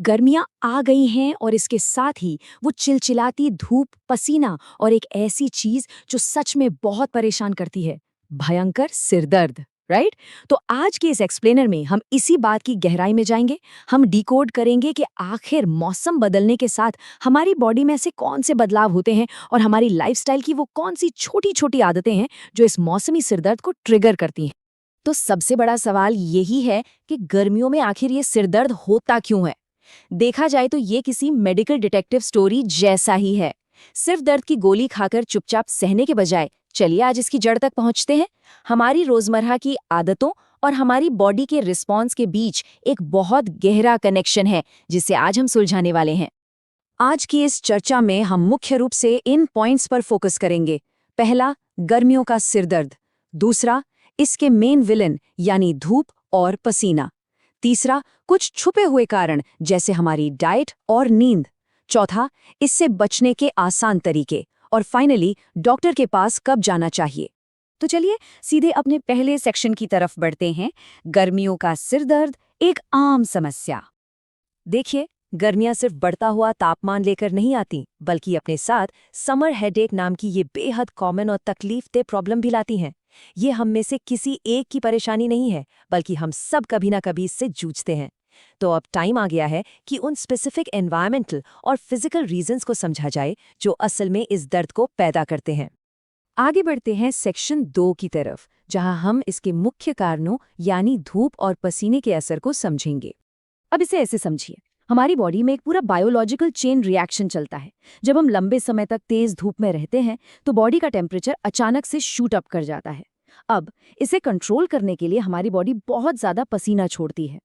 गर्मियां आ गई हैं और इसके साथ ही वो चिलचिलाती धूप, पसीना और एक ऐसी चीज जो सच में बहुत परेशान करती है, भयंकर सिरदर्द। राइट। तो आज के इस एक्सप्लेनर में हम इसी बात की गहराई में जाएंगे। हम डिकोड करेंगे कि आखिर मौसम बदलने के साथ हमारी बॉडी में ऐसे कौन से बदलाव होते हैं और हमारी लाइफस्टाइल की वो कौन सी छोटी छोटी आदतें हैं जो इस मौसमी सिरदर्द को ट्रिगर करती हैं। तो सबसे बड़ा सवाल यही है कि गर्मियों में आखिर ये सिरदर्द होता क्यों है। देखा जाए तो ये किसी मेडिकल डिटेक्टिव स्टोरी जैसा ही है। सिर्फ दर्द की गोली खाकर चुपचाप सहने के बजाय चलिए आज इसकी जड़ तक पहुंचते हैं। हमारी रोजमर्रा की आदतों और हमारी बॉडी के रिस्पॉन्स के बीच एक बहुत गहरा कनेक्शन है जिसे आज हम सुलझाने वाले हैं। आज की इस चर्चा में हम मुख्य रूप से इन पॉइंट्स पर फोकस करेंगे। पहला, गर्मियों का सिरदर्द। दूसरा, इसके मेन विलन यानी धूप और पसीना। तीसरा, कुछ छुपे हुए कारण जैसे हमारी डाइट और नींद। चौथा, इससे बचने के आसान तरीके। और फाइनली, डॉक्टर के पास कब जाना चाहिए। तो चलिए सीधे अपने पहले सेक्शन की तरफ बढ़ते हैं, गर्मियों का सिरदर्द, एक आम समस्या। देखिए, गर्मियां सिर्फ बढ़ता हुआ तापमान लेकर नहीं आती, बल्कि अपने साथ समर हेडेक नाम की ये बेहद कॉमन और तकलीफदेह प्रॉब्लम भी लाती हैं। ये हम में से किसी एक की परेशानी नहीं है, बल्कि हम सब कभी ना कभी इससे जूझते हैं। तो अब टाइम आ गया है कि उन स्पेसिफिक एनवायरमेंटल और फिजिकल रीजंस को समझा जाए जो असल में इस दर्द को पैदा करते हैं। आगे बढ़ते हैं सेक्शन 2 की तरफ, जहां हम इसके मुख्य कारणों यानी धूप और पसीने के असर को समझेंगे। अब इसे ऐसे समझिए, हमारी बॉडी में एक पूरा बायोलॉजिकल चेन रिएक्शन चलता है। जब हम लंबे समय तक तेज धूप में रहते हैं तो बॉडी का टेम्परेचर अचानक से शूट अप कर जाता है। अब इसे कंट्रोल करने के लिए हमारी बॉडी बहुत ज्यादा पसीना छोड़ती है।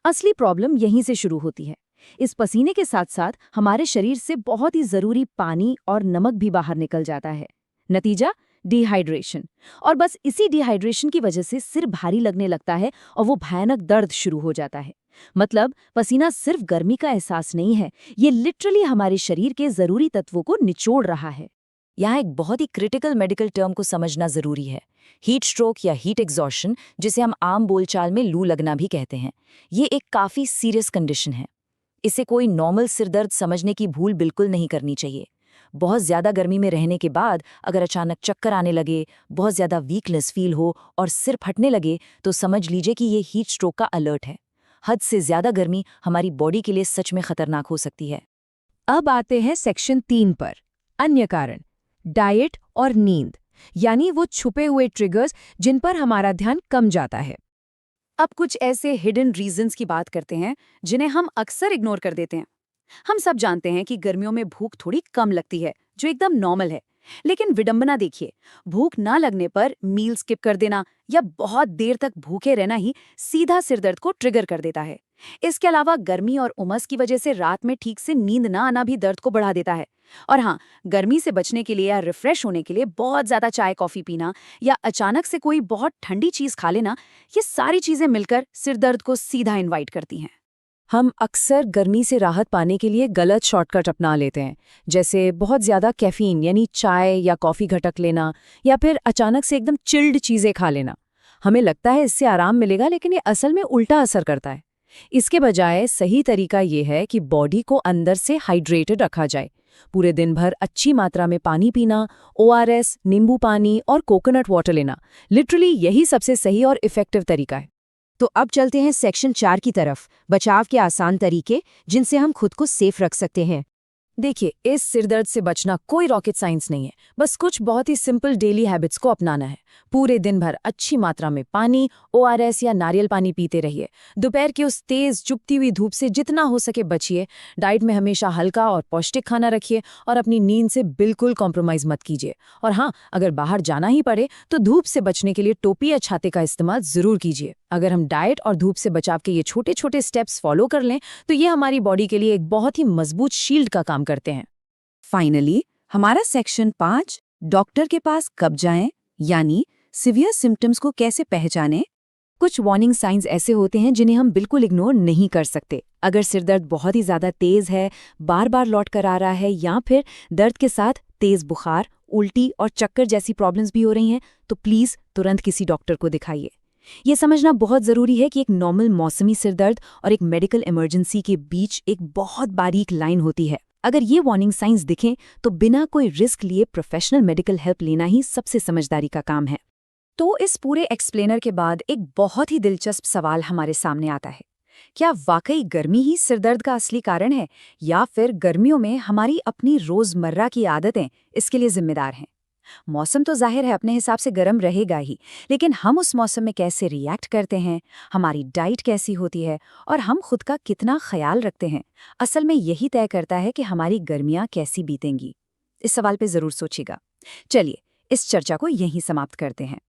असली प्रॉब्लम यहीं से शुरू होती है। इस पसीने के साथ साथ हमारे शरीर से बहुत ही जरूरी पानी और नमक भी बाहर निकल जाता है। नतीजा, डिहाइड्रेशन। और बस इसी डिहाइड्रेशन की वजह से सिर भारी लगने लगता है और वो भयानक दर्द शुरू हो जाता है। मतलब पसीना सिर्फ गर्मी का एहसास नहीं है, ये लिटरली हमारे शरीर के जरूरी तत्वों को निचोड़ रहा है। यहाँ एक बहुत ही क्रिटिकल मेडिकल टर्म को समझना जरूरी है, हीट स्ट्रोक या हीट एग्जॉशन, जिसे हम आम बोलचाल में लू लगना भी कहते हैं। ये एक काफी सीरियस कंडीशन है। इसे कोई नॉर्मल सिरदर्द समझने की भूल बिल्कुल नहीं करनी चाहिए। बहुत ज्यादा गर्मी में रहने के बाद अगर अचानक चक्कर आने लगे, बहुत ज्यादा वीकनेस फील हो और सिर फटने लगे, तो समझ लीजिए कि ये हीट स्ट्रोक का अलर्ट है। हद से ज्यादा गर्मी हमारी बॉडी के लिए सच में खतरनाक हो सकती है। अब आते हैं सेक्शन 3 पर, अन्य कारण, डाइट और नींद, यानी वो छुपे हुए ट्रिगर्स जिन पर हमारा ध्यान कम जाता है। अब कुछ ऐसे हिडन रीजंस की बात करते हैं जिन्हें हम अक्सर इग्नोर कर देते हैं। हम सब जानते हैं कि गर्मियों में भूख थोड़ी कम लगती है, जो एकदम नॉर्मल है। लेकिन विडंबना देखिए, भूख ना लगने पर मील स्किप कर देना या बहुत देर तक भूखे रहना ही सीधा सिरदर्द को ट्रिगर कर देता है। इसके अलावा गर्मी और उमस की वजह से रात में ठीक से नींद ना आना भी दर्द को बढ़ा देता है। और हाँ, गर्मी से बचने के लिए या रिफ्रेश होने के लिए बहुत ज्यादा चाय कॉफी पीना या अचानक से कोई बहुत ठंडी चीज खा लेना, ये सारी चीजें मिलकर सिरदर्द को सीधा इन्वाइट करती हैं। हम अक्सर गर्मी से राहत पाने के लिए गलत शॉर्टकट अपना लेते हैं, जैसे बहुत ज़्यादा कैफीन यानी चाय या कॉफ़ी घटक लेना, या फिर अचानक से एकदम चिल्ड चीज़ें खा लेना। हमें लगता है इससे आराम मिलेगा, लेकिन ये असल में उल्टा असर करता है। इसके बजाय सही तरीका ये है कि बॉडी को अंदर से हाइड्रेटेड रखा जाए। पूरे दिन भर अच्छी मात्रा में पानी पीना, ORS, नींबू पानी और कोकोनट वाटर लेना, लिटरली यही सबसे सही और इफ़ेक्टिव तरीका है। तो अब चलते हैं सेक्शन 4 की तरफ, बचाव के आसान तरीके जिनसे हम खुद को सेफ रख सकते हैं। देखिए, इस सिरदर्द से बचना कोई रॉकेट साइंस नहीं है, बस कुछ बहुत ही सिंपल डेली हैबिट्स को अपनाना है। पूरे दिन भर अच्छी मात्रा में पानी, ORS या नारियल पानी पीते रहिए। दोपहर की उस तेज चुभती हुई धूप से जितना हो सके बचिए। डाइट में हमेशा हल्का और पौष्टिक खाना रखिए और अपनी नींद से बिल्कुल कॉम्प्रोमाइज मत कीजिए। और हाँ, अगर बाहर जाना ही पड़े तो धूप से बचने के लिए टोपी या छाते का इस्तेमाल जरूर कीजिए। अगर हम डाइट और धूप से बचाव के ये छोटे छोटे स्टेप्स फॉलो कर लें तो ये हमारी बॉडी के लिए एक बहुत ही मजबूत शील्ड का काम करते हैं। फाइनली, हमारा सेक्शन 5, डॉक्टर के पास कब जाएं, यानी सिवियर सिम्टम्स को कैसे पहचानें। कुछ वार्निंग साइंस ऐसे होते हैं जिन्हें हम बिल्कुल इग्नोर नहीं कर सकते। अगर सिरदर्द बहुत ही ज्यादा तेज है, बार बार लौट कर आ रहा है, या फिर दर्द के साथ तेज बुखार, उल्टी और चक्कर जैसी प्रॉब्लम्स भी हो रही हैं, तो प्लीज तुरंत किसी डॉक्टर को दिखाइए। ये समझना बहुत ज़रूरी है कि एक नॉर्मल मौसमी सिरदर्द और एक मेडिकल इमरजेंसी के बीच एक बहुत बारीक लाइन होती है। अगर ये वार्निंग साइंस दिखें तो बिना कोई रिस्क लिए प्रोफेशनल मेडिकल हेल्प लेना ही सबसे समझदारी का काम है। तो इस पूरे एक्सप्लेनर के बाद एक बहुत ही दिलचस्प सवाल हमारे सामने आता है। क्या वाकई गर्मी ही सिरदर्द का असली कारण है, या फिर गर्मियों में हमारी अपनी रोज़मर्रा की आदतें इसके लिए जिम्मेदार हैं? मौसम तो जाहिर है अपने हिसाब से गर्म रहेगा ही, लेकिन हम उस मौसम में कैसे रिएक्ट करते हैं, हमारी डाइट कैसी होती है और हम खुद का कितना ख्याल रखते हैं, असल में यही तय करता है कि हमारी गर्मियाँ कैसी बीतेंगी। इस सवाल पे ज़रूर सोचिएगा। चलिए, इस चर्चा को यहीं समाप्त करते हैं।